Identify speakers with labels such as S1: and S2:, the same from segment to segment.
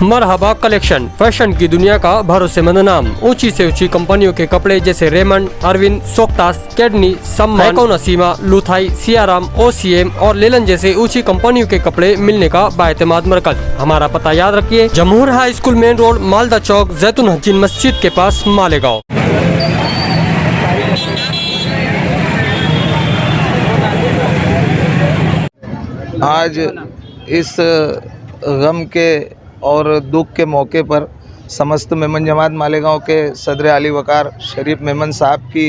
S1: मरहबा collection, fashion की दुनिया का भरोसेमंद नाम। ऊंची से ऊंची कंपनियों के कपड़े जैसे रेमंड, अरविंद, सोक्टास, कैडनी, सम्मान, नसीमा, लुथाई, सियाराम, ओसीएम और लेलन जैसे ऊंची कंपनियों के कपड़े मिलने का बाएतमाद मरकज। हमारा पता याद रखिए, Jamhoor high school main road, Malda चौक, जैतून हजीन मस्जिद के पास, मालेगांव।
S2: आज इस गम के और दुख के मौके पर समस्त मेमन जमात मालेगांव के सदर आली वकार शरीफ मेमन साहब की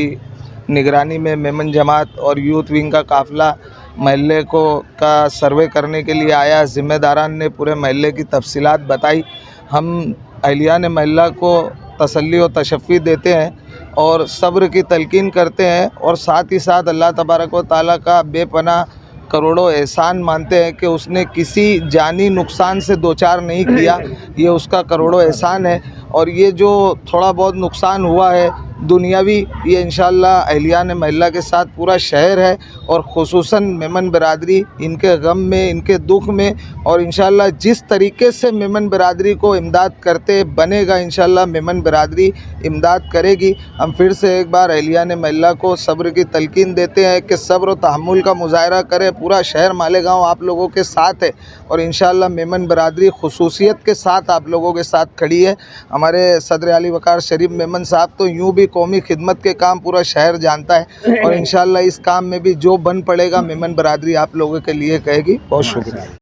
S2: निगरानी में मेमन जमात और यूथ विंग का काफ़िला महल्ले का सर्वे करने के लिए आया। ज़िम्मेदारान ने पूरे महल्ले की तफसीलात बताई। हम अहलियान महल्ला को तसल्ली और तशफ़ी देते हैं और सब्र की तलकीन करते हैं और साथ ही साथ अल्लाह तबारक व तआला का बेपनाह करोड़ों एहसान मानते हैं कि उसने किसी जानी नुकसान से दो चार नहीं किया। ये उसका करोड़ों एहसान है। और ये जो थोड़ा बहुत नुकसान हुआ है दुनियावी, ये इंशाअल्लाह अहलियान महल्ला के साथ पूरा शहर है और ख़ुसूसन मेमन बिरादरी इनके गम में, इनके दुख में, और इंशाअल्लाह जिस तरीके से मेमन बिरादरी को इमदाद करते बनेगा, इंशाअल्लाह मेमन बिरादरी इमदाद करेगी। हम फिर से एक बार अहलियान महल्ला को सब्र की तलकीन देते हैं कि सब्र और तहम्मुल का मुजाहरा करें। पूरा शहर मालेगांव आप लोगों के साथ है और इंशाअल्लाह मेमन बिरादरी खुसूसियत के साथ आप लोगों के साथ खड़ी है। हमारे सदर आली वकार शरीफ मेमन साहब तो यूँ भी कौमी खिदमत के काम पूरा शहर जानता है और इंशाअल्लाह इस काम में भी जो बन पड़ेगा मेमन बिरादरी आप लोगों के लिए कहेगी। बहुत शुक्रिया।